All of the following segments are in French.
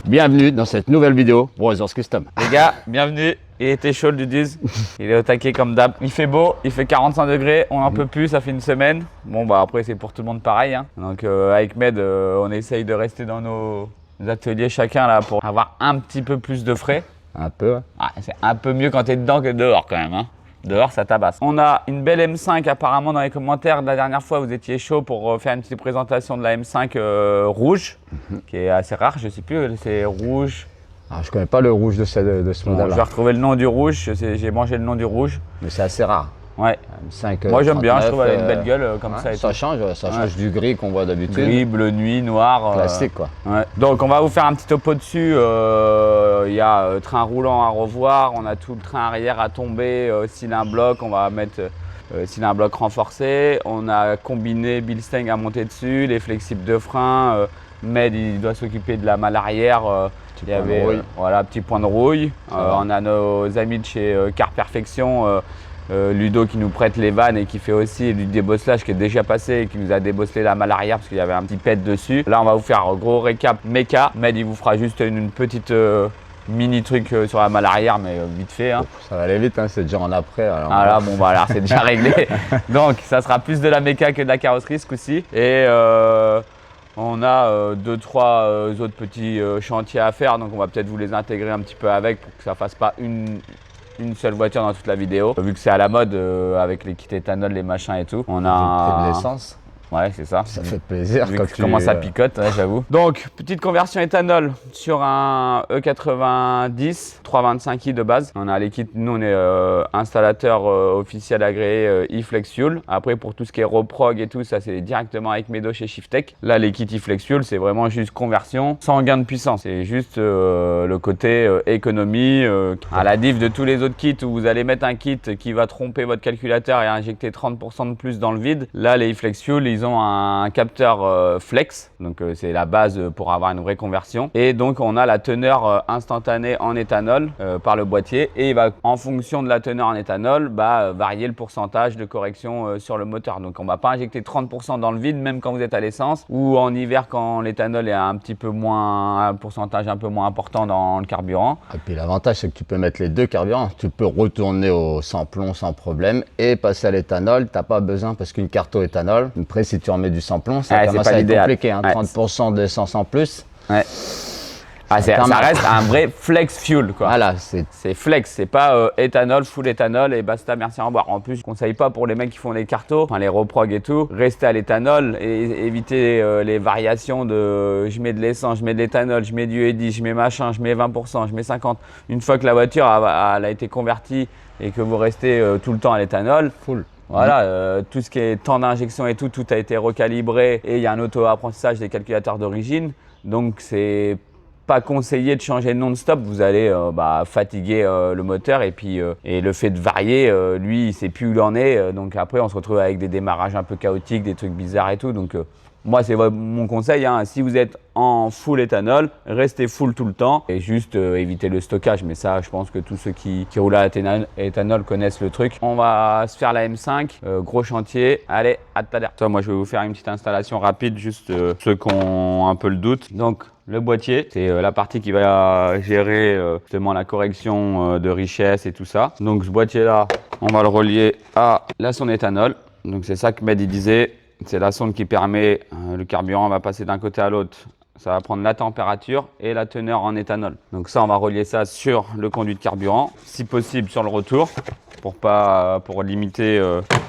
Bienvenue dans cette nouvelle vidéo Brothers Custom. Les gars, bienvenue. Il était chaud le Dudiz. Il est au taquet comme d'hab. Il fait beau, il fait 45 degrés, on n'en peut plus, ça fait une semaine. Bon bah après c'est pour tout le monde pareil. Hein. Donc avec Med, on essaye de rester dans nos ateliers chacun là pour avoir un petit peu plus de frais. Un peu. Ah, c'est un peu mieux quand t'es dedans que dehors quand même. Hein. Dehors, ça tabasse. On a une belle M5 apparemment dans les commentaires. La dernière fois, vous étiez chaud pour faire une petite présentation de la M5 rouge, qui est assez rare. Je sais plus, c'est rouge. Alors, je connais pas le rouge de ce modèle-là. Je vais retrouver le nom du rouge. J'ai mangé le nom du rouge. Mais c'est assez rare. Ouais. M5, moi j'aime bien, je trouve qu'elle a une belle gueule comme ça. Et ça change du gris qu'on voit d'habitude. Gris, bleu nuit, noir. Classique quoi. Ouais. Donc on va vous faire un petit topo dessus. Il y a train roulant à revoir, on a tout le train arrière à tomber, cylindre bloc, on va mettre cylindre bloc renforcé. On a combiné Bilstein à monter dessus, les flexibles de frein. Med il doit s'occuper de la malle arrière. Il y avait voilà, petit point de rouille. On a nos amis de chez Car Perfection. Ludo qui nous prête les vannes et qui fait aussi du débosselage qui est déjà passé et qui nous a débosselé la malle arrière parce qu'il y avait un petit pet dessus. Là on va vous faire un gros récap méca. Med il vous fera juste une petite mini truc sur la malle arrière mais vite fait. Hein. Ça va aller vite, hein, c'est déjà en après. Alors ah là bon bah alors c'est déjà réglé. Donc ça sera plus de la méca que de la carrosserie ce coup-ci. Et on a 2-3 autres petits chantiers à faire donc on va peut-être vous les intégrer un petit peu avec pour que ça fasse pas une seule voiture dans toute la vidéo. Vu que c'est à la mode avec les kits éthanol, les machins et tout. On a de l'essence. Ouais, c'est ça. Ça fait plaisir vu quand tu commences à picote, ouais, j'avoue. Donc, petite conversion éthanol sur un E90 325i de base. On a les kits, nous on est installateur officiel agréé e-Flex Fuel. Après, pour tout ce qui est reprog et tout, ça c'est directement avec Medo chez Shiftech. Là, les kits e-Flex Fuel, c'est vraiment juste conversion sans gain de puissance. C'est juste le côté économie. À la diff de tous les autres kits où vous allez mettre un kit qui va tromper votre calculateur et injecter 30% de plus dans le vide. Là, les e-Flex Fuel, ils ont un capteur flex, donc c'est la base pour avoir une vraie conversion. Et donc on a la teneur instantanée en éthanol par le boîtier et il va, en fonction de la teneur en éthanol, varier le pourcentage de correction sur le moteur. Donc on va pas injecter 30% dans le vide même quand vous êtes à l'essence ou en hiver quand l'éthanol est un petit peu moins, un pourcentage un peu moins important dans le carburant. Et puis l'avantage c'est que tu peux mettre les deux carburants, tu peux retourner au sans plomb sans problème et passer à l'éthanol. T'as pas besoin parce qu'une carte au éthanol, après si tu remets du sans plomb, ça commence à être compliqué, hein, 30% d'essence en plus. Ouais. Ah, ça reste un vrai flex fuel quoi. Voilà, c'est flex, c'est pas éthanol, full éthanol et basta, merci, au revoir. En plus, je conseille pas pour les mecs qui font les cartos, enfin les reprog et tout, rester à l'éthanol et éviter les variations de je mets de l'essence, je mets de l'éthanol, je mets du E10, je mets machin, je mets 20%, je mets 50%. Une fois que la voiture elle a été convertie et que vous restez tout le temps à l'éthanol, full. Voilà, tout ce qui est temps d'injection et tout a été recalibré et il y a un auto-apprentissage des calculateurs d'origine. Donc c'est pas conseillé de changer non-stop, vous allez fatiguer le moteur et puis et le fait de varier, lui il sait plus où il en est, donc après on se retrouve avec des démarrages un peu chaotiques, des trucs bizarres et tout. Donc moi c'est mon conseil, hein, si vous êtes en full éthanol, restez full tout le temps et juste évitez le stockage. Mais ça, je pense que tous ceux qui roulent à éthanol connaissent le truc. On va se faire la M5, gros chantier. Allez, à tout à l'heure. Moi, je vais vous faire une petite installation rapide, juste ceux qui ont un peu le doute. Donc, le boîtier, c'est la partie qui va gérer justement la correction de richesse et tout ça. Donc, ce boîtier-là, on va le relier à la sonde éthanol. Donc, c'est ça que Med disait. C'est la sonde qui permet, le carburant va passer d'un côté à l'autre. Ça va prendre la température et la teneur en éthanol. Donc ça, on va relier ça sur le conduit de carburant, si possible sur le retour, pour limiter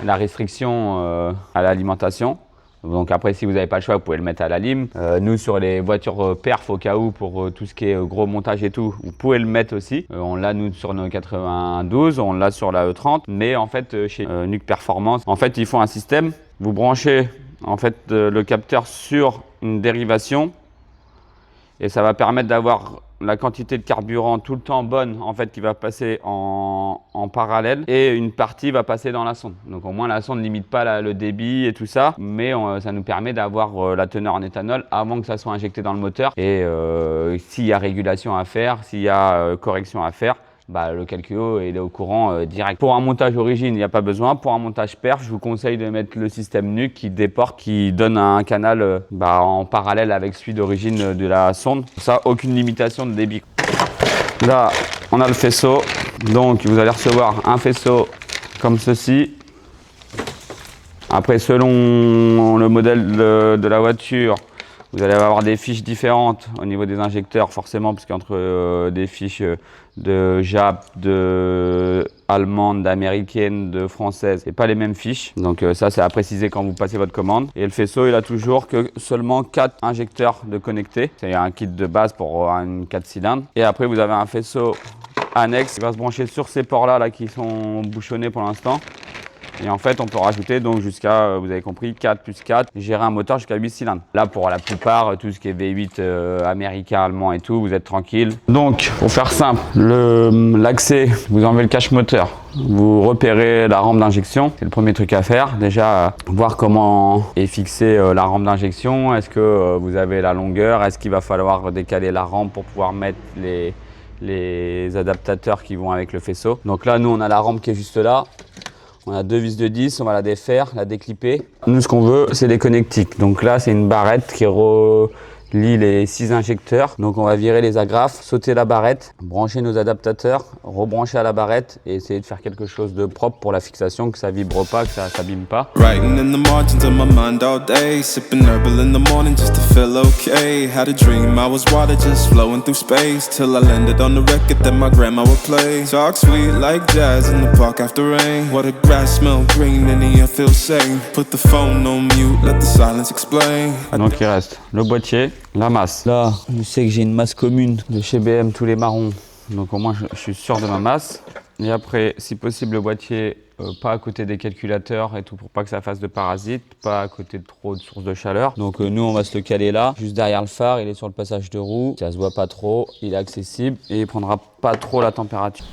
la restriction à l'alimentation. Donc après, si vous n'avez pas le choix, vous pouvez le mettre à la lime. Nous, sur les voitures perf, au cas où, pour tout ce qui est gros montage et tout, vous pouvez le mettre aussi. On l'a, nous, sur nos 92, on l'a sur la E30. Mais en fait, chez Nuke Performance, en fait, ils font un système. Vous branchez en fait le capteur sur une dérivation et ça va permettre d'avoir la quantité de carburant tout le temps bonne en fait qui va passer en parallèle et une partie va passer dans la sonde. Donc au moins la sonde ne limite pas le débit et tout ça, mais ça nous permet d'avoir la teneur en éthanol avant que ça soit injecté dans le moteur. Et s'il y a régulation à faire, s'il y a correction à faire, bah, le calculo il est au courant direct. Pour un montage origine, il n'y a pas besoin. Pour un montage perf, je vous conseille de mettre le système NUC qui déporte, qui donne un canal en parallèle avec celui d'origine de la sonde. Ça, aucune limitation de débit. Là, on a le faisceau. Donc, vous allez recevoir un faisceau comme ceci. Après, selon le modèle de la voiture, vous allez avoir des fiches différentes au niveau des injecteurs, forcément, parce qu'entre des fiches de Jap, de allemande, d'américaine, de française, c'est pas les mêmes fiches. Donc ça, c'est à préciser quand vous passez votre commande. Et le faisceau, il a toujours que seulement 4 injecteurs de connectés. C'est un kit de base pour une 4 cylindres. Et après, vous avez un faisceau annexe qui va se brancher sur ces ports-là là, qui sont bouchonnés pour l'instant. Et en fait, on peut rajouter donc jusqu'à, vous avez compris, 4 plus 4, gérer un moteur jusqu'à 8 cylindres. Là, pour la plupart, tout ce qui est V8 américain, allemand et tout, vous êtes tranquille. Donc, pour faire simple, l'accès, vous enlevez le cache moteur. Vous repérez la rampe d'injection, c'est le premier truc à faire. Déjà, voir comment est fixée la rampe d'injection. Est-ce que vous avez la longueur? Est-ce qu'il va falloir décaler la rampe pour pouvoir mettre les adaptateurs qui vont avec le faisceau? Donc là, nous, on a la rampe qui est juste là. On a 2 vis de 10, on va la défaire, la déclipper. Nous, ce qu'on veut, c'est des connectiques. Donc là, c'est une barrette qui relie les 6 injecteurs. Donc on va virer les agrafes, sauter la barrette, brancher nos adaptateurs, rebrancher à la barrette et essayer de faire quelque chose de propre pour la fixation, que ça vibre pas, que ça s'abîme pas. Writing in the margins of my mind all day, sipping herbal in the morning just to feel okay. Had a dream I was water just flowing through space, till I landed on the record that my grandma would play. Talk sweet like jazz in the park after rain. What a grass smell green and the air feels sane. Put the phone on mute, let the silence explain. Donc il reste le boîtier, la masse. Là, je sais que j'ai une masse commune de chez BM, tous les marrons. Donc au moins, je suis sûr de ma masse. Et après, si possible, le boîtier pas à côté des calculateurs et tout pour pas que ça fasse de parasites, pas à côté de trop de sources de chaleur. Donc nous, on va se le caler là, juste derrière le phare. Il est sur le passage de roue, ça se voit pas trop, il est accessible et il prendra pas trop la température.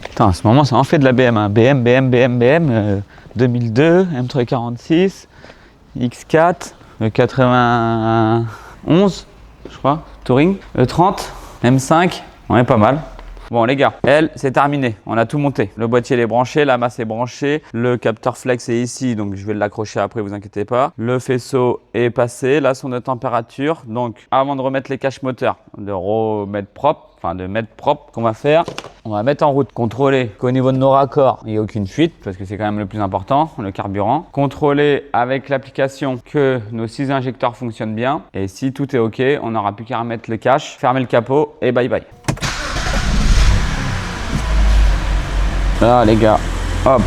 Putain, à ce moment, ça en fait de la BM. Hein. BM, 2002, M346, X4, 91, je crois, Touring, E30, M5, on est pas mal. Bon les gars, elle c'est terminé, on a tout monté. Le boîtier est branché, la masse est branchée, le capteur flex est ici, donc je vais l'accrocher après, vous inquiétez pas. Le faisceau est passé, là son de température, donc avant de remettre les caches moteurs, de remettre propre, qu'on va faire, on va mettre en route, contrôler qu'au niveau de nos raccords, il n'y a aucune fuite, parce que c'est quand même le plus important, le carburant. Contrôler avec l'application que nos 6 injecteurs fonctionnent bien, et si tout est ok, on n'aura plus qu'à remettre le cache, fermer le capot et bye bye. Là les gars, hop,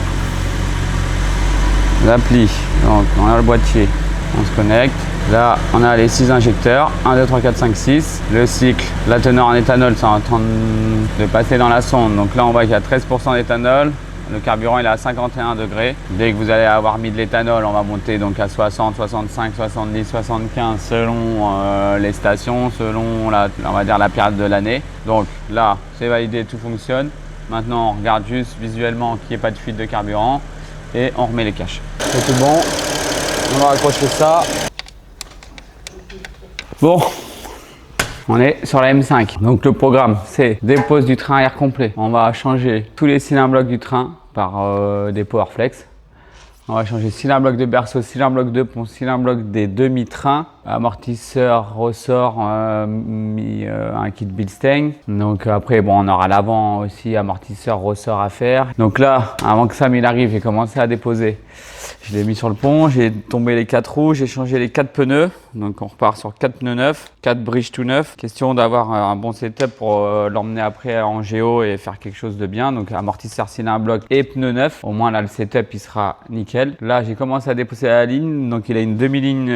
l'appli, donc on a le boîtier, on se connecte. Là on a les 6 injecteurs, 1, 2, 3, 4, 5, 6. Le cycle, la teneur en éthanol, c'est en train de passer dans la sonde. Donc là on voit qu'il y a 13% d'éthanol. Le carburant il est à 51 degrés. Dès que vous allez avoir mis de l'éthanol, on va monter donc à 60, 65, 70, 75 selon les stations, selon on va dire la période de l'année. Donc là c'est validé, tout fonctionne. Maintenant, on regarde juste visuellement qu'il n'y ait pas de fuite de carburant et on remet les caches. C'est tout bon. On va accrocher ça. Bon, on est sur la M5. Donc le programme, c'est dépose du train air complet. On va changer tous les cylindres blocs du train par des Powerflex. On va changer cylindre bloc de berceau, cylindre bloc de pont, cylindre bloc des demi-trains, amortisseur, ressort, un kit Bilstein. Donc après, bon, on aura l'avant aussi, amortisseur, ressort à faire. Donc là, avant que Sam il arrive, j'ai commencé à déposer. Je l'ai mis sur le pont, j'ai tombé les 4 roues, j'ai changé les 4 pneus. Donc on repart sur 4 pneus neufs, 4 bridges tout neufs. Question d'avoir un bon setup pour l'emmener après en géo et faire quelque chose de bien. Donc amortisseur, cylindre bloc et pneus neufs. Au moins là le setup il sera nickel. Là j'ai commencé à déposer la ligne. Donc il a une demi-ligne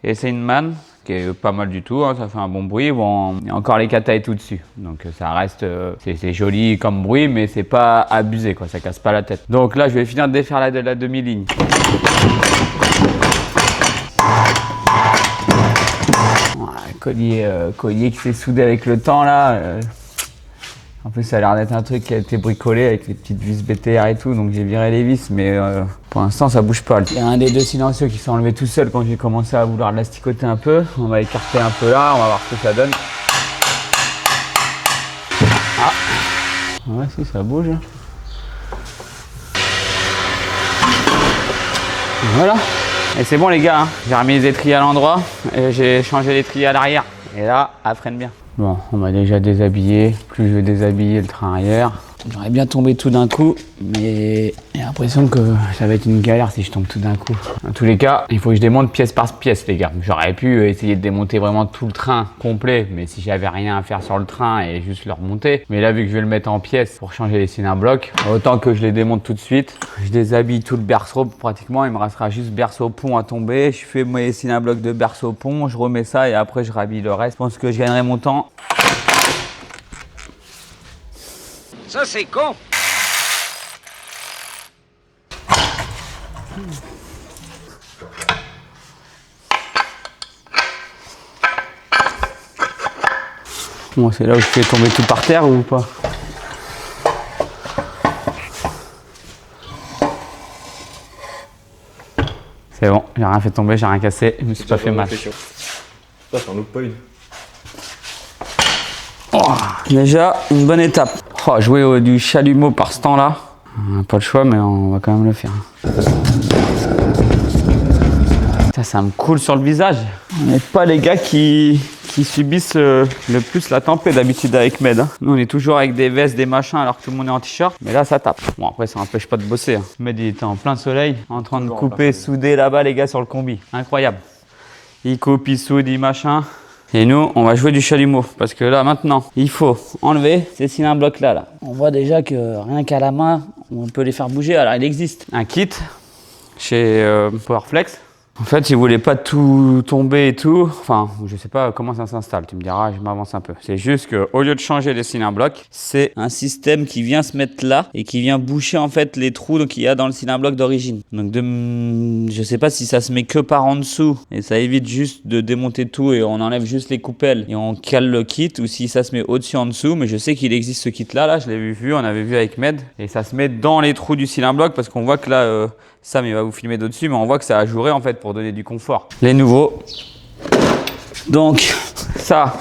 Esseinman qui est pas mal du tout, hein, ça fait un bon bruit. Bon, il y a encore les kata et tout dessus. Donc ça reste, c'est joli comme bruit, mais c'est pas abusé quoi, ça casse pas la tête. Donc là je vais finir de défaire la demi-ligne. Collier qui s'est soudé avec le temps là. En plus ça a l'air d'être un truc qui a été bricolé avec les petites vis BTR et tout, donc j'ai viré les vis, mais pour l'instant ça bouge pas. Il y a un des 2 silencieux qui s'est enlevé tout seul quand j'ai commencé à vouloir l'asticoter un peu. On va écarter un peu là, on va voir ce que ça donne. Ah. Ouais, si, ça bouge. Voilà. Et c'est bon les gars, hein. J'ai remis les étriers à l'endroit et j'ai changé l'étrier à l'arrière. Et là, elle freine bien. Bon, on m'a déjà déshabillé. Plus je vais déshabiller le train arrière. J'aurais bien tombé tout d'un coup, mais j'ai l'impression que ça va être une galère si je tombe tout d'un coup. Dans tous les cas, il faut que je démonte pièce par pièce, les gars. J'aurais pu essayer de démonter vraiment tout le train complet, mais si j'avais rien à faire sur le train et juste le remonter. Mais là, vu que je vais le mettre en pièces pour changer les cylindres blocs, autant que je les démonte tout de suite. Je déshabille tout le berceau pratiquement. Il me restera juste berceau pont à tomber. Je fais mes cylindres blocs de berceau pont, je remets ça et après je rhabille le reste. Je pense que je gagnerai mon temps. Ça, c'est con. Bon, c'est là où je fais tomber tout par terre ou pas? C'est bon, j'ai rien fait tomber, j'ai rien cassé, je me suis pas fait mal. Ça, c'est un autre point. Oh, déjà, une bonne étape. Oh, jouer du chalumeau par ce temps-là, on n'a pas le choix, mais on va quand même le faire. Ça me coule sur le visage. On n'est pas les gars qui subissent le plus la tempête d'habitude avec Med. Hein. Nous, on est toujours avec des vestes, des machins, alors que tout le monde est en t-shirt. Mais là, ça tape. Bon, après, ça n'empêche pas de bosser. Hein. Med, il était en plein soleil, en train de couper, souder là-bas, les gars, sur le combi. Incroyable. Il coupe, il soude, il machin. Et nous, on va jouer du chalumeau parce que là, maintenant, il faut enlever ces cylindres blocs là. On voit déjà que rien qu'à la main, on peut les faire bouger. Alors, il existe un kit chez Powerflex. En fait, ils voulaient pas tout tomber et tout. Enfin, je sais pas comment ça s'installe. Tu me diras, je m'avance un peu. C'est juste que au lieu de changer les cylindres blocs, c'est un système qui vient se mettre là et qui vient boucher en fait les trous qu'il y a dans le cylindre bloc d'origine. Donc, je sais pas si ça se met que par en dessous et ça évite juste de démonter tout et on enlève juste les coupelles et on cale le kit ou si ça se met au-dessus en dessous. Mais je sais qu'il existe ce kit là. Je l'ai vu, on avait vu avec Med et ça se met dans les trous du cylindre bloc parce qu'on voit que là. Sam, il va vous filmer d'au-dessus, mais on voit que ça a ajouré en fait pour donner du confort. Les nouveaux. Donc, ça,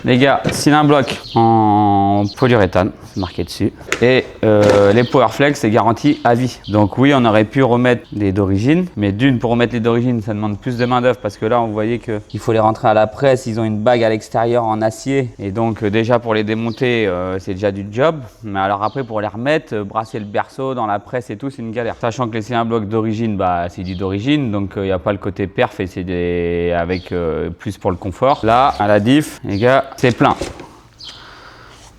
les gars, cylindre bloc en polyuréthane, c'est marqué dessus. Et les Powerflex, c'est garanti à vie. Donc oui, on aurait pu remettre les d'origine, mais d'une, pour remettre les d'origine, ça demande plus de main d'œuvre parce que là, vous voyez qu'il faut les rentrer à la presse. Ils ont une bague à l'extérieur en acier. Et donc déjà, pour les démonter, c'est déjà du job. Mais alors après, pour les remettre, brasser le berceau dans la presse et tout, c'est une galère. Sachant que les cylindres blocs d'origine, bah, c'est du d'origine. Donc il n'y a pas le côté perf et c'est avec plus pour le confort. Là, à la diff, les gars, c'est plein.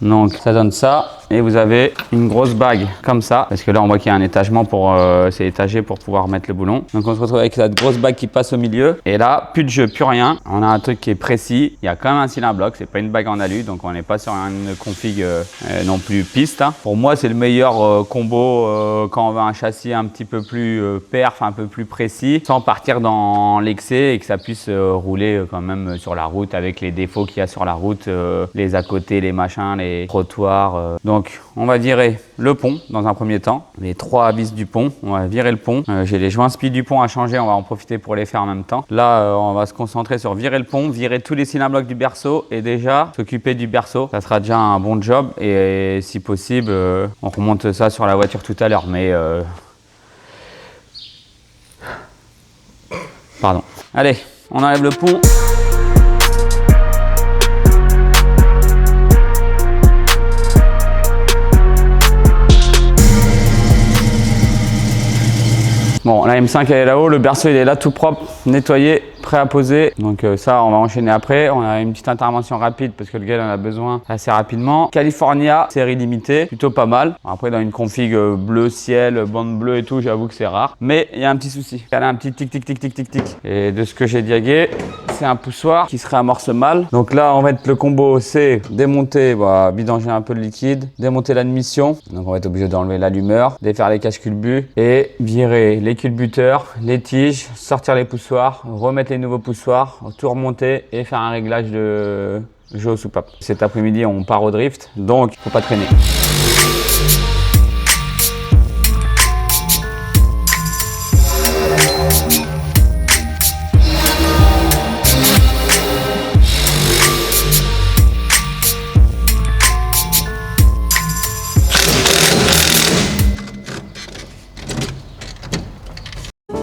Donc ça donne ça et vous avez une grosse bague comme ça parce que là on voit qu'il y a un étagement pour c'est étagé pour pouvoir mettre le boulon. Donc on se retrouve avec cette grosse bague qui passe au milieu et là plus de jeu, plus rien. On a un truc qui est précis. Il y a quand même un cylindre bloc, c'est pas une bague en alu donc on n'est pas sur une config non plus piste. Hein. Pour moi c'est le meilleur combo quand on veut un châssis un petit peu plus perf, un peu plus précis, sans partir dans l'excès et que ça puisse rouler quand même sur la route avec les défauts qu'il y a sur la route, les à côté, les machins, les trottoirs. Donc on va virer le pont dans un premier temps, les 3 vis du pont, on va virer le pont. J'ai les joints speed du pont à changer, on va en profiter pour les faire en même temps. Là on va se concentrer sur virer le pont, virer tous les cylindres blocs du berceau et déjà s'occuper du berceau. Ça sera déjà un bon job et si possible on remonte ça sur la voiture tout à l'heure mais pardon. Allez, on enlève le pont. Bon, la M5 elle est là-haut, le berceau il est là tout propre, nettoyé, prêt à poser. Donc ça on va enchaîner après. On a une petite intervention rapide parce que le gars en a besoin assez rapidement. California, série limitée, plutôt pas mal. Après dans une config bleu ciel, bande bleue et tout, j'avoue que c'est rare. Mais il y a un petit souci. Elle a un petit tic tic tic tic tic tic. Et de ce que j'ai diagué, c'est un poussoir qui se réamorce mal. Donc là en fait le combo c'est démonter, vidanger un peu de liquide, démonter l'admission. Donc on va être obligé d'enlever l'allumeur, défaire les caches culbut et virer les culbuteurs, les tiges, sortir les poussoirs, remettre les nouveaux poussoirs, tout remonter et faire un réglage de jeu aux soupapes. Cet après-midi, on part au drift, donc faut pas traîner.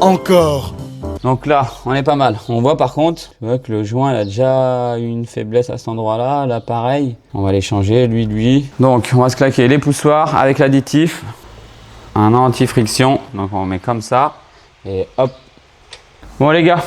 Encore. Donc là, on est pas mal. On voit par contre que le joint il a déjà une faiblesse à cet endroit-là. Là, pareil. On va les changer, lui. Donc, on va se claquer les poussoirs avec l'additif. Un anti-friction. Donc, on met comme ça. Et hop. Bon, les gars,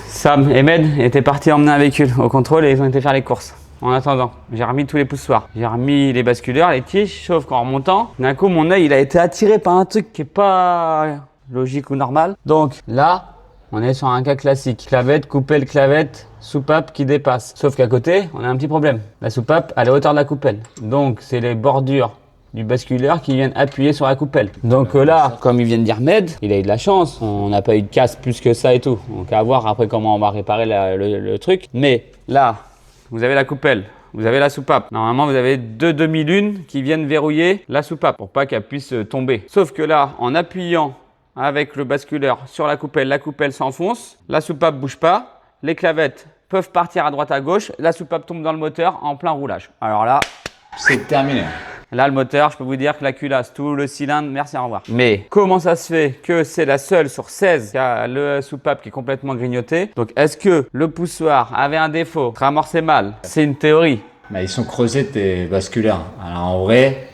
Sam et Med étaient partis emmener un véhicule au contrôle et ils ont été faire les courses. En attendant, j'ai remis tous les poussoirs. J'ai remis les basculeurs, les tiges, sauf qu'en remontant, d'un coup, mon œil il a été attiré par un truc qui est pas logique ou normal. Donc là, on est sur un cas classique. Clavette, coupelle, clavette, soupape qui dépasse. Sauf qu'à côté, on a un petit problème. La soupape à la hauteur de la coupelle. Donc, c'est les bordures du basculeur qui viennent appuyer sur la coupelle. Donc là, comme il vient de dire Med, il a eu de la chance. On n'a pas eu de casse plus que ça et tout. Donc à voir après comment on va réparer le truc. Mais là, vous avez la coupelle. Vous avez la soupape. Normalement, vous avez deux demi-lunes qui viennent verrouiller la soupape pour pas qu'elle puisse tomber. Sauf que là, en appuyant avec le basculeur sur la coupelle s'enfonce, la soupape bouge pas, les clavettes peuvent partir à droite à gauche, la soupape tombe dans le moteur en plein roulage. Alors là, c'est terminé. Là, le moteur, je peux vous dire que la culasse, tout le cylindre, merci, au revoir. Mais comment ça se fait que c'est la seule sur 16 qui a le soupape qui est complètement grignoté? Donc, est-ce que le poussoir avait un défaut, ramorçait mal? C'est une théorie. Bah, ils sont creusés tes basculeurs. Alors en vrai,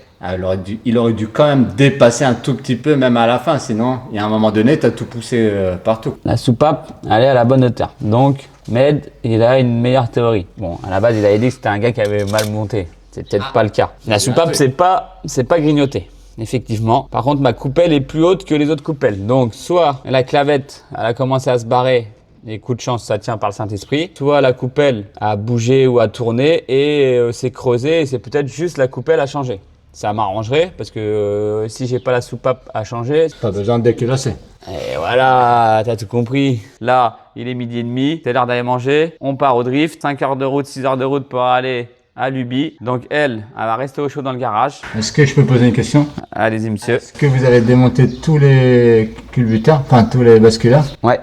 il aurait dû quand même dépasser un tout petit peu, même à la fin. Sinon, il y a un moment donné, tu as tout poussé partout. La soupape, elle est à la bonne hauteur. Donc, Med, il a une meilleure théorie. Bon, à la base, il avait dit que c'était un gars qui avait mal monté. C'est peut-être pas le cas. La soupape, c'est pas grignoté. Effectivement. Par contre, ma coupelle est plus haute que les autres coupelles. Donc, soit la clavette, elle a commencé à se barrer. Et coup de chance, ça tient par le Saint-Esprit. Soit la coupelle a bougé ou a tourné et s'est creusée et c'est peut-être juste la coupelle à changer. Ça m'arrangerait parce que si j'ai pas la soupape à changer, pas besoin de déculasser. Et voilà, t'as tout compris. Là, il est 12h30, c'est l'heure d'aller manger. On part au drift, 5 heures de route, 6 heures de route pour aller à Luby. Donc elle va rester au chaud dans le garage. Est-ce que je peux poser une question? Allez-y monsieur. Est-ce que vous avez démonté tous les culbuteurs, enfin tous les basculeurs? Ouais.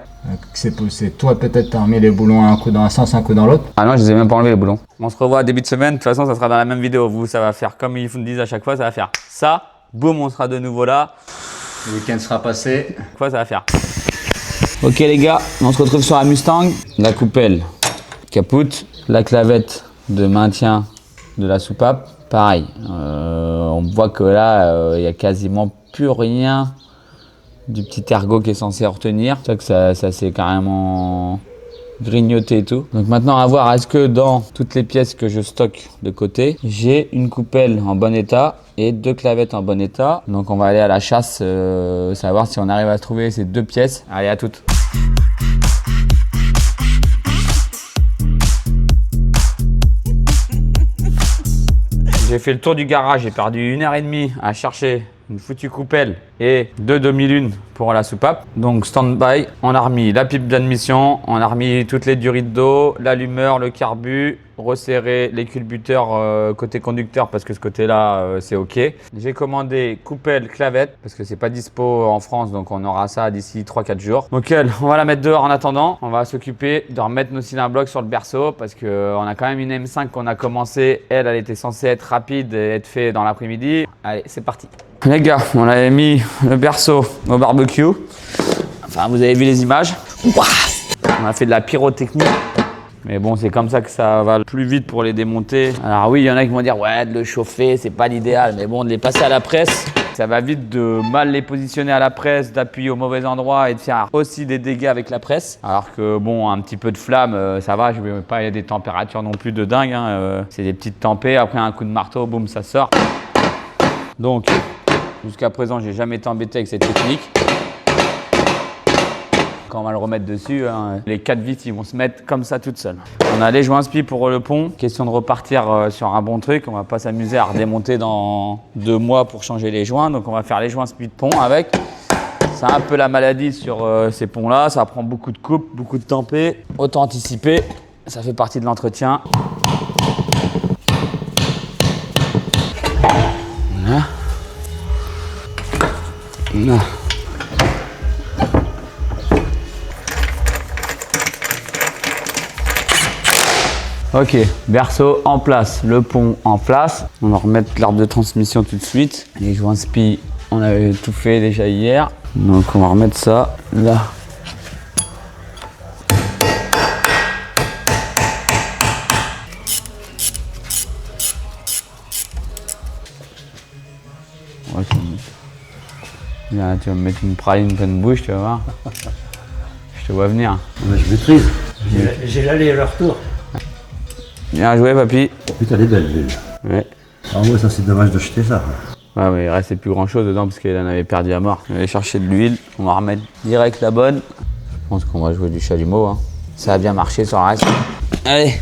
C'est toi peut-être t'as remis les boulons un coup dans un sens, un coup dans l'autre? Ah non, je les ai même pas enlevés les boulons. On se revoit à début de semaine, de toute façon ça sera dans la même vidéo. Vous, ça va faire comme ils vous disent à chaque fois, ça va faire ça, boum, on sera de nouveau là. Le week-end sera passé. Quoi ça va faire? Ok les gars, on se retrouve sur la Mustang. La coupelle capote, la clavette de maintien de la soupape, pareil. On voit que là, il y a quasiment plus rien du petit ergot qui est censé retenir. C'est ça que ça s'est carrément grignoté et tout. Donc maintenant à voir, est-ce que dans toutes les pièces que je stocke de côté, j'ai une coupelle en bon état et deux clavettes en bon état. Donc on va aller à la chasse, savoir si on arrive à trouver ces deux pièces. Allez, à toutes. J'ai fait le tour du garage, j'ai perdu 1h30 à chercher une foutue coupelle et deux demi-lunes pour la soupape. Donc stand-by, on a remis la pipe d'admission, on a remis toutes les durites d'eau, l'allumeur, le carbu, resserré les culbuteurs côté conducteur parce que ce côté-là c'est ok. J'ai commandé coupelle clavette parce que c'est pas dispo en France, donc on aura ça d'ici 3-4 jours. Donc elle, on va la mettre dehors en attendant. On va s'occuper de remettre nos cylindres blocs sur le berceau parce que on a quand même une M5 qu'on a commencé. Elle était censée être rapide et être faite dans l'après-midi. Allez, c'est parti. Les gars, on avait mis le berceau au barbecue. Enfin, vous avez vu les images. On a fait de la pyrotechnie. Mais bon, c'est comme ça que ça va plus vite pour les démonter. Alors oui, il y en a qui vont dire « Ouais, de le chauffer, c'est pas l'idéal. » Mais bon, de les passer à la presse, ça va vite de mal les positionner à la presse, d'appuyer au mauvais endroit et de faire aussi des dégâts avec la presse. Alors que bon, un petit peu de flamme, ça va. Je ne vais pas y a des températures non plus de dingue. Hein. C'est des petites tempées. Après, un coup de marteau, boum, ça sort. Donc, jusqu'à présent, j'ai jamais été embêté avec cette technique. Quand on va le remettre dessus, hein, les 4 vis ils vont se mettre comme ça toutes seules. On a les joints spi pour le pont. Question de repartir sur un bon truc. On va pas s'amuser à redémonter dans 2 mois pour changer les joints. Donc on va faire les joints spi de pont avec. C'est un peu la maladie sur ces ponts-là. Ça prend beaucoup de coupes, beaucoup de tempées. Autant anticiper. Ça fait partie de l'entretien. Voilà. Voilà. Ok, berceau en place, le pont en place. On va remettre l'arbre de transmission tout de suite. Les joints spi On avait tout fait déjà hier. Donc on va remettre ça là. Ouais, là, tu vas me mettre une praline pleine bouche, tu vas voir. Je te vois venir. Mais je maîtrise. J'ai l'aller et le retour. Bien joué, papy. Putain, elle est belle, l'huile. Ouais. En vrai, ça c'est dommage de jeter ça. Ouais, mais il restait plus grand chose dedans parce qu'elle en avait perdu à mort. On va aller chercher de l'huile, on va remettre direct la bonne. Je pense qu'on va jouer du chalumeau. Hein. Ça a bien marché sur le reste. Allez.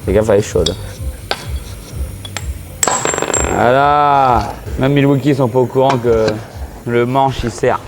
Fais gaffe, elle est chaude. Voilà. Même Milwaukee sont pas au courant que le manche il sert.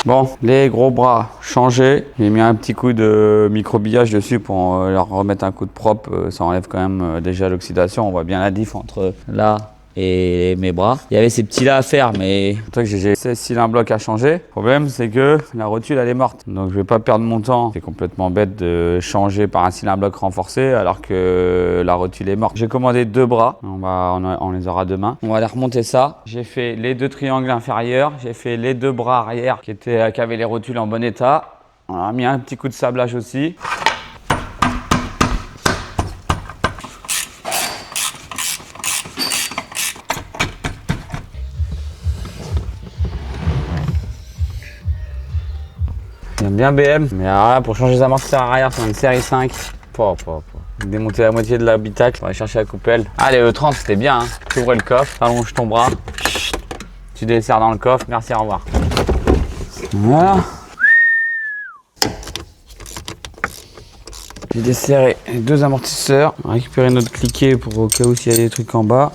Bon, les gros bras changés. J'ai mis un petit coup de microbillage dessus pour leur remettre un coup de propre. Ça enlève quand même déjà l'oxydation. On voit bien la diff entre là et mes bras. Il y avait ces petits là à faire, mais j'ai 16 cylindres blocs à changer. Le problème, c'est que la rotule elle est morte. Donc je vais pas perdre mon temps. C'est complètement bête de changer par un cylindre bloc renforcé alors que la rotule est morte. J'ai commandé 2 bras. On les aura demain. On va aller remonter ça. J'ai fait les 2 triangles inférieurs. J'ai fait les 2 bras arrière qui avaient les rotules en bon état. On a mis un petit coup de sablage aussi. J'aime bien BM, mais alors là, pour changer les amortisseurs arrière sur une série 5, démonter la moitié de l'habitacle, on va aller chercher la coupelle. Allez, le 30 c'était bien, hein. Tu ouvres le coffre, allonge ton bras, tu desserres dans le coffre, merci, au revoir. Voilà. J'ai desserré les 2 amortisseurs, on va récupérer notre cliquet pour au cas où s'il y a des trucs en bas.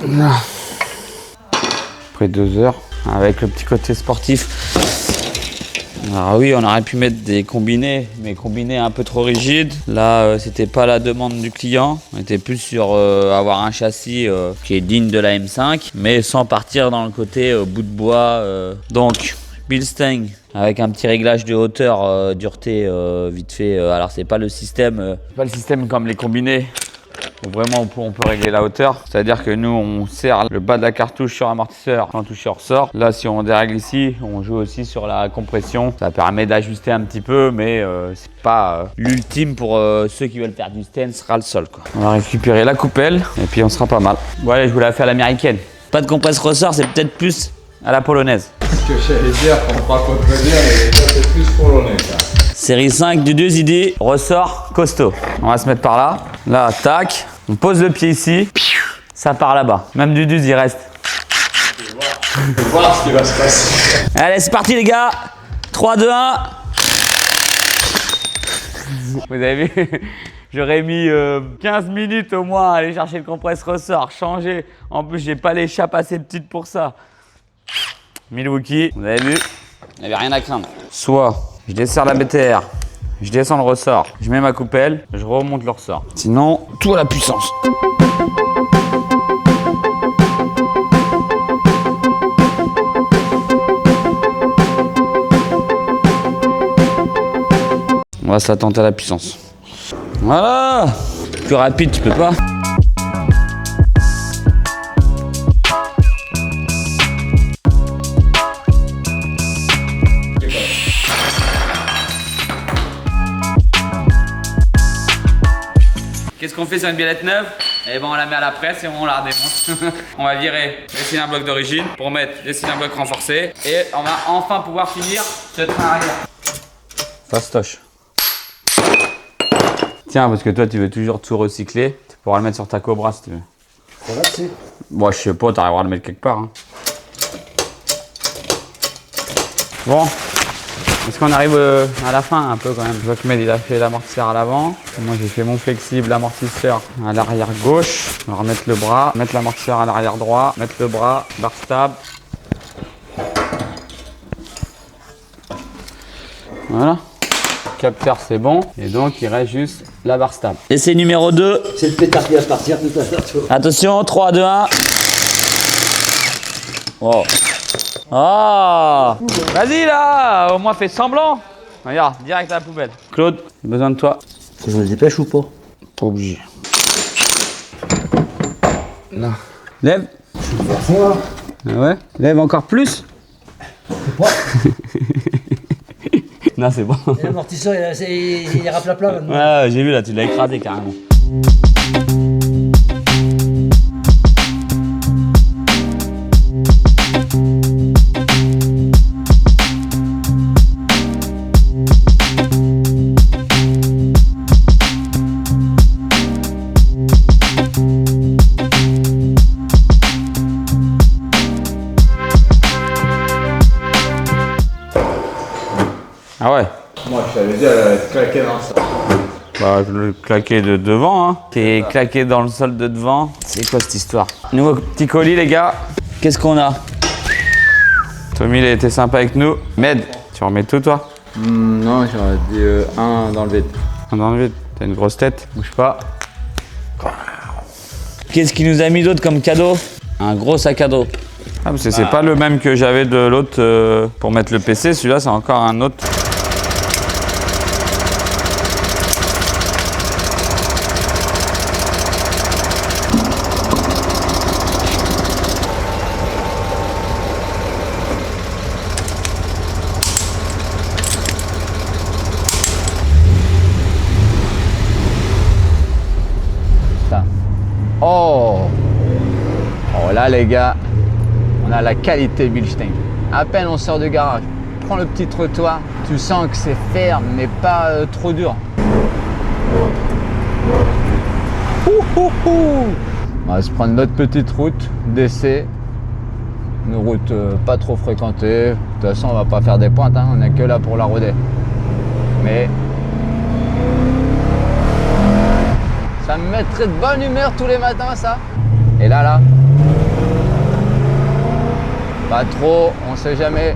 Là. Après 2 heures. Avec le petit côté sportif. Alors oui, on aurait pu mettre des combinés, mais combinés un peu trop rigides. Là, c'était pas la demande du client. On était plus sur avoir un châssis qui est digne de la M5, mais sans partir dans le côté bout de bois. Donc, Bilstein avec un petit réglage de hauteur, dureté vite fait. Alors c'est pas le système comme les combinés. Vraiment on peut régler la hauteur, c'est-à-dire que nous on serre le bas de la cartouche sur l'amortisseur, l'amortisseur sort. Là si on dérègle ici, on joue aussi sur la compression, ça permet d'ajuster un petit peu, mais c'est pas l'ultime pour ceux qui veulent faire du stance ras le sol quoi. On va récupérer la coupelle et puis on sera pas mal. Bon allez, je voulais la faire à l'américaine. Pas de compresse ressort, c'est peut-être plus à la polonaise. Ce que j'allais dire, pour ne pas contredire, mais c'est plus polonais ça. Série 5 du 2 idées, ressort costaud. On va se mettre par là. Là, tac. On pose le pied ici. Ça part là-bas. Même du 12, il reste. On va voir ce qui va se passer. Allez, c'est parti les gars. 3, 2, 1. Vous avez vu? J'aurais mis 15 minutes au moins à aller chercher le compresse ressort, changer. En plus, j'ai pas l'échappe assez petite pour ça. Milwaukee, vous avez vu? Il n'y avait rien à craindre. Soit je desserre la BTR, je descends le ressort, je mets ma coupelle, je remonte le ressort. Sinon, tout à la puissance. On va s'attendre à la puissance. Voilà! Plus rapide, tu peux pas. Qu'est-ce qu'on fait sur une biellette neuve? Eh ben on la met à la presse et on la redémonte. On va virer les cylindres blocs d'origine pour mettre les cylindres blocs renforcés et on va enfin pouvoir finir ce train arrière. Fastoche. Tiens, parce que toi tu veux toujours tout recycler, tu pourras le mettre sur ta Cobra si tu veux. Ça va, si. Bon, je sais pas, t'arriveras à le mettre quelque part. Hein. Bon. Est-ce qu'on arrive à la fin un peu quand même? Je vois que Med il a fait l'amortisseur à l'avant. Moi j'ai fait mon flexible amortisseur à l'arrière gauche. On va remettre le bras, mettre l'amortisseur à l'arrière droit, mettre le bras, barre stable. Voilà. Capteur c'est bon. Et donc il reste juste la barre stable. Essai numéro 2. C'est le pétard qui va partir tout à l'heure. Attention, 3, 2, 1. Wow. Oh. Vas-y là, au moins fais semblant. Regarde, direct à la poubelle. Claude, j'ai besoin de toi. Faut que je me dépêche ou pas? Pas obligé. Là. Lève. Je suis à fond là. Ah ouais. Lève encore plus. Non, c'est bon. L'amortisseur, il est raplapla maintenant. Ouais, j'ai vu là, tu l'as écrasé carrément. Ah ouais. Moi, je t'avais dit, elle allait être claquée dans ça. Bah, le claqué de devant, hein. T'es claqué dans le sol de devant. C'est quoi cette histoire? Nouveau petit colis, les gars. Qu'est-ce qu'on a? Tommy, il a été sympa avec nous. Med, tu remets tout, toi? Non, j'aurais dit un dans le vide. Un dans le vide. T'as une grosse tête, bouge pas. Qu'est-ce qu'il nous a mis d'autre comme cadeau? Un gros sac à dos. Ah, parce que c'est pas le même que j'avais de l'autre pour mettre le PC. Celui-là, c'est encore un autre. Oh là les gars, on a la qualité Bilstein. À peine on sort du garage, prends le petit trottoir, tu sens que c'est ferme mais pas trop dur. On va se prendre notre petite route d'essai, une route pas trop fréquentée. De toute façon on va pas faire des pointes, hein. On n'est que là pour la rôder. Mais ça me mettrait de bonne humeur tous les matins ça. Et là, pas trop, on sait jamais.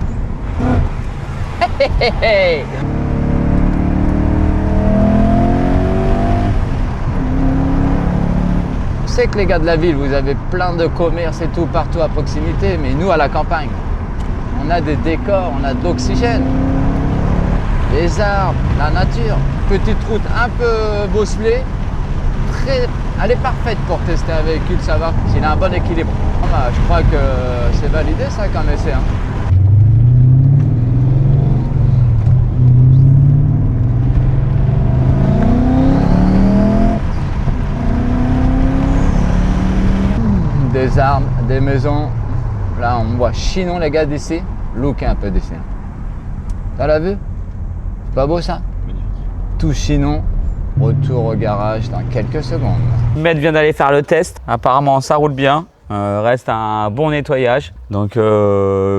On sait que les gars de la ville, vous avez plein de commerces et tout partout à proximité, mais nous à la campagne, on a des décors, on a de l'oxygène, les arbres, la nature, petite route un peu bosselée, elle est parfaite pour tester un véhicule, ça va, s'il a un bon équilibre. Je crois que c'est validé ça comme essai. Hein. Des arbres, des maisons. Là on voit Chinon les gars d'ici. Look un peu d'ici. T'as la vue? C'est pas beau ça? Tout Chinon. Retour au garage dans quelques secondes. Med vient d'aller faire le test. Apparemment, ça roule bien. Reste un bon nettoyage. Donc,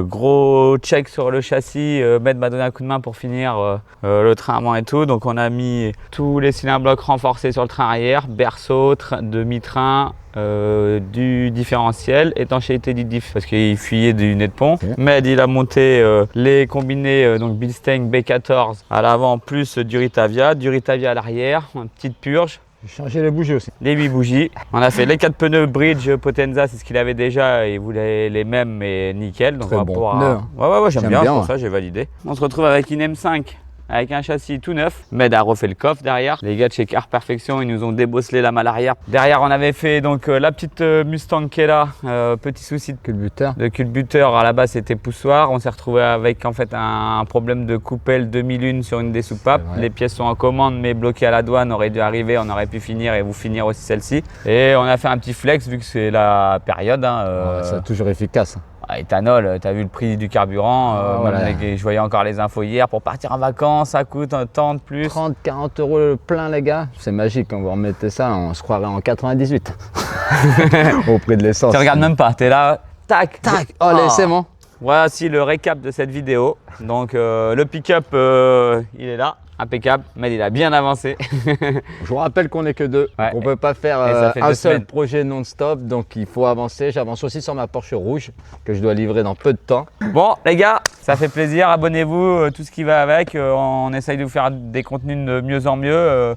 gros check sur le châssis. Med m'a donné un coup de main pour finir le train avant et tout. Donc, on a mis tous les cylindres blocs renforcés sur le train arrière, berceau, demi-train, du différentiel, étanchéité du diff parce qu'il fuyait du nez de pont. Okay. Med il a monté les combinés donc Bilstein B14 à l'avant plus Duritavia à l'arrière, une petite purge. J'ai changé les bougies aussi. Les 8 bougies. On a fait les 4 pneus Bridge Potenza, c'est ce qu'il avait déjà et il voulait les mêmes mais nickel. Donc très on va bon pouvoir... Ouais, j'aime bien, pour ça j'ai validé. On se retrouve avec une M5. Avec un châssis tout neuf. Med a refait le coffre derrière. Les gars de chez Car Perfection, ils nous ont débosselé la malle arrière. Derrière, on avait fait donc la petite Mustang qui est là. Petit souci de culbuteur. À la base, c'était poussoir. On s'est retrouvé avec en fait un problème de coupelle 2001 sur une des soupapes. Les pièces sont en commande mais bloquées à la douane. Aurait dû arriver, on aurait pu finir et vous finir aussi celle-ci. Et on a fait un petit flex vu que c'est la période. Hein, c'est toujours efficace. Éthanol, tu as vu le prix du carburant, je voyais encore les infos hier, pour partir en vacances, ça coûte un temps de plus. 30-40 € le plein les gars, c'est magique, quand vous remettez ça, on se croirait en 98 au prix de l'essence. Tu regardes même pas, tu es là, tac, oh c'est bon. Voici le récap de cette vidéo, donc le pick-up il est là. Impeccable, Med il a bien avancé. Je vous rappelle qu'on n'est que deux, Ouais. on ne peut pas faire un seul projet non-stop, donc il faut avancer. J'avance aussi sur ma Porsche rouge que je dois livrer dans peu de temps. Bon les gars, ça fait plaisir, abonnez-vous, tout ce qui va avec. On essaye de vous faire des contenus de mieux en mieux.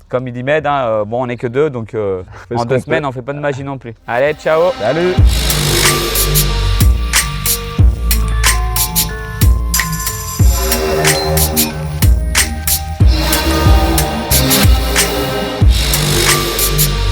Comme il dit Med, hein, bon on n'est que deux, donc en 2 semaines on fait pas de magie non plus. Allez, ciao. Salut.